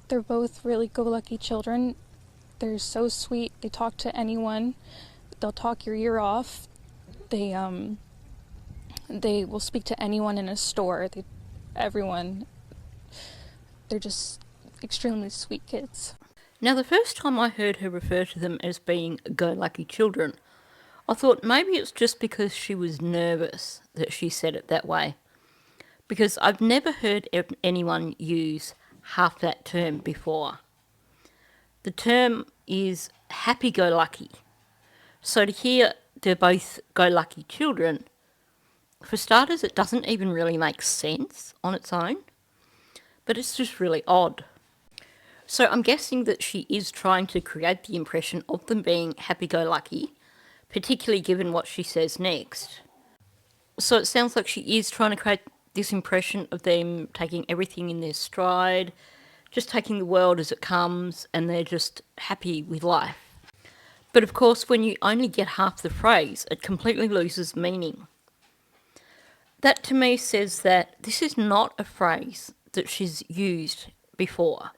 They're both really go-lucky children. They're so sweet. They talk to anyone. They'll talk your ear off. They will speak to anyone in a store. Everyone. They're just extremely sweet kids. Now, the first time I heard her refer to them as being go-lucky children, I thought maybe it's just because she was nervous that she said it that way. Because I've never heard anyone use half that term before. The term is happy-go-lucky. So to hear they're both go-lucky children, for starters, it doesn't even really make sense on its own, but it's just really odd. So I'm guessing that she is trying to create the impression of them being happy-go-lucky, particularly given what she says next. So it sounds like she is trying to create this impression of them taking everything in their stride, just taking the world as it comes, and they're just happy with life. But of course, when you only get half the phrase, it completely loses meaning. That to me says that this is not a phrase that she's used before.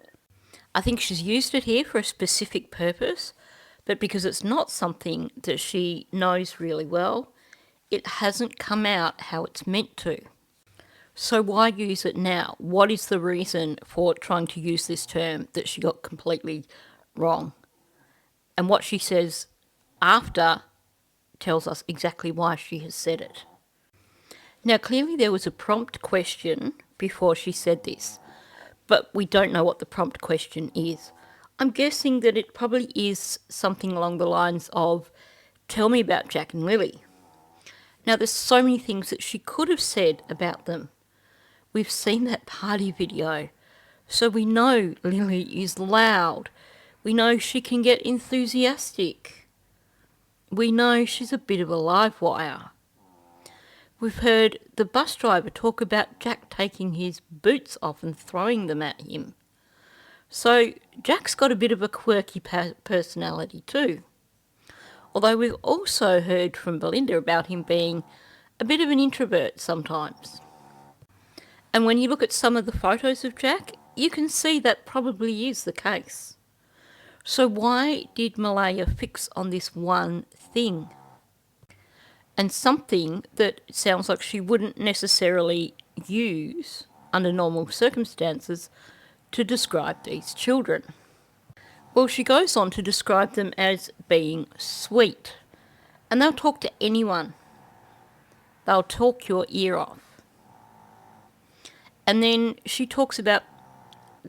I think she's used it here for a specific purpose, but because it's not something that she knows really well, it hasn't come out how it's meant to. So why use it now? What is the reason for trying to use this term that she got completely wrong? And what she says after tells us exactly why she has said it. Now, clearly there was a prompt question before she said this, but we don't know what the prompt question is. I'm guessing that it probably is something along the lines of, tell me about Jack and Lily. Now, there's so many things that she could have said about them. We've seen that party video, so we know Lily is loud. We know she can get enthusiastic. We know she's a bit of a live wire. We've heard the bus driver talk about Jack taking his boots off and throwing them at him. So Jack's got a bit of a quirky personality too. Although we've also heard from Belinda about him being a bit of an introvert sometimes. And when you look at some of the photos of Jack, you can see that probably is the case. So why did Malehya fix on this one thing? And something that sounds like she wouldn't necessarily use under normal circumstances to describe these children. Well, she goes on to describe them as being sweet. And they'll talk to anyone. They'll talk your ear off. And then she talks about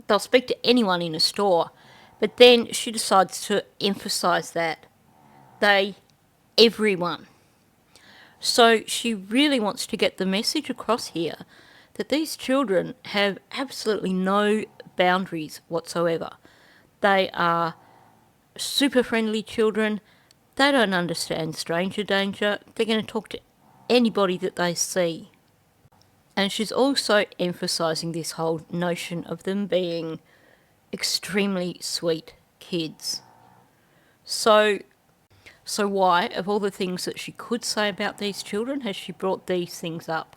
they'll speak to anyone in a store. But then she decides to emphasise that. Everyone. So she really wants to get the message across here that these children have absolutely no boundaries whatsoever. They are super friendly children. They don't understand stranger danger. They're going to talk to anybody that they see. And she's also emphasising this whole notion of them being extremely sweet kids. So why, of all the things that she could say about these children, has she brought these things up?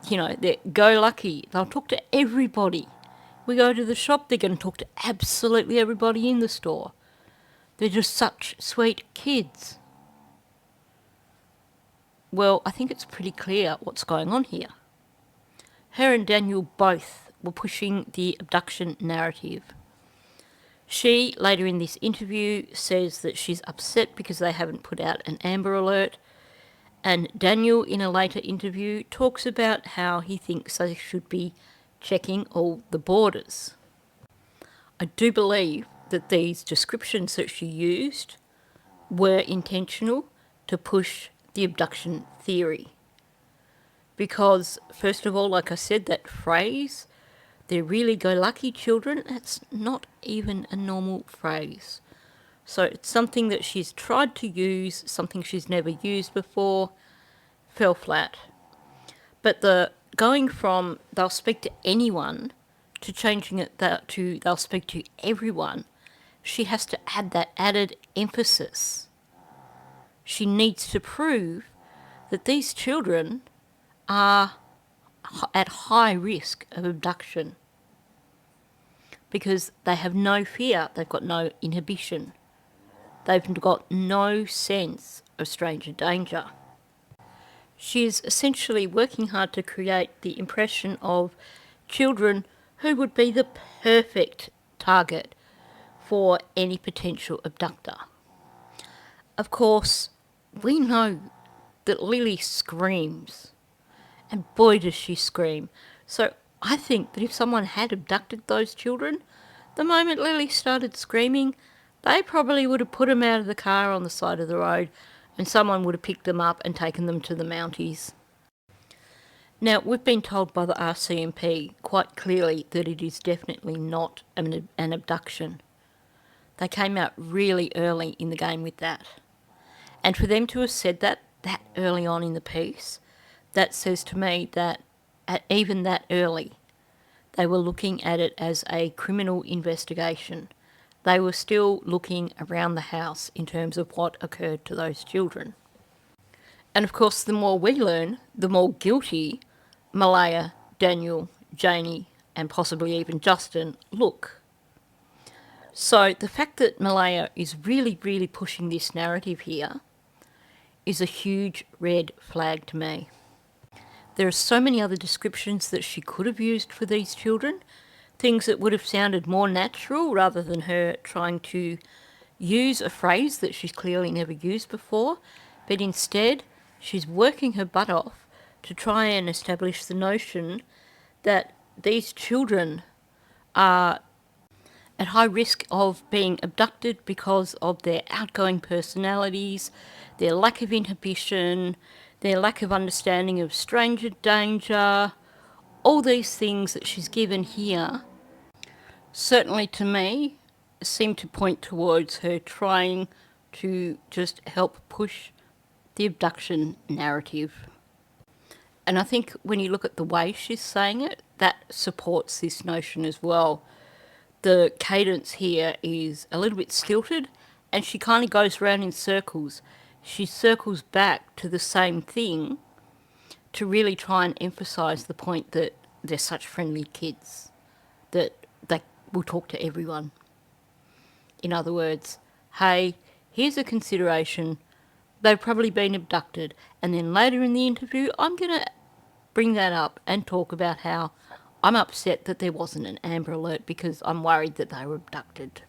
You know, they're go-lucky. They'll talk to everybody. We go to the shop, they're going to talk to absolutely everybody in the store. They're just such sweet kids. Well, I think it's pretty clear what's going on here. Her and Daniel both were pushing the abduction narrative. She, later in this interview, says that she's upset because they haven't put out an Amber Alert, and Daniel, in a later interview, talks about how he thinks they should be checking all the borders. I do believe that these descriptions that she used were intentional to push the abduction theory. Because, first of all, like I said, that phrase, they're really go-lucky children, that's not even a normal phrase. So it's something that she's tried to use, something she's never used before, fell flat. But the going from they'll speak to anyone to changing it to they'll speak to everyone, she has to add that added emphasis. She needs to prove that these children are at high risk of abduction. because they have no fear, they've got no inhibition, they've got no sense of stranger danger. She is essentially working hard to create the impression of children who would be the perfect target for any potential abductor. Of course, we know that Lily screams, and boy does she scream. So I think that if someone had abducted those children, the moment Lily started screaming, they probably would have put them out of the car on the side of the road and someone would have picked them up and taken them to the Mounties. Now, we've been told by the RCMP quite clearly that it is definitely not an abduction. They came out really early in the game with that. And for them to have said that early on in the piece, that says to me that even that early, they were looking at it as a criminal investigation. They were still looking around the house in terms of what occurred to those children. And of course, the more we learn, the more guilty Malehya, Daniel, Janie, and possibly even Justin look. So the fact that Malehya is really, really pushing this narrative here is a huge red flag to me. There are so many other descriptions that she could have used for these children, things that would have sounded more natural rather than her trying to use a phrase that she's clearly never used before, but instead she's working her butt off to try and establish the notion that these children are at high risk of being abducted because of their outgoing personalities, their lack of inhibition, their lack of understanding of stranger danger, all these things that she's given here, certainly to me, seem to point towards her trying to just help push the abduction narrative. And I think when you look at the way she's saying it, that supports this notion as well. The cadence here is a little bit stilted and she kind of goes around in circles. She circles back to the same thing to really try and emphasise the point that they're such friendly kids, that they will talk to everyone. In other words, hey, here's a consideration, they've probably been abducted, and then later in the interview I'm going to bring that up and talk about how I'm upset that there wasn't an Amber Alert because I'm worried that they were abducted.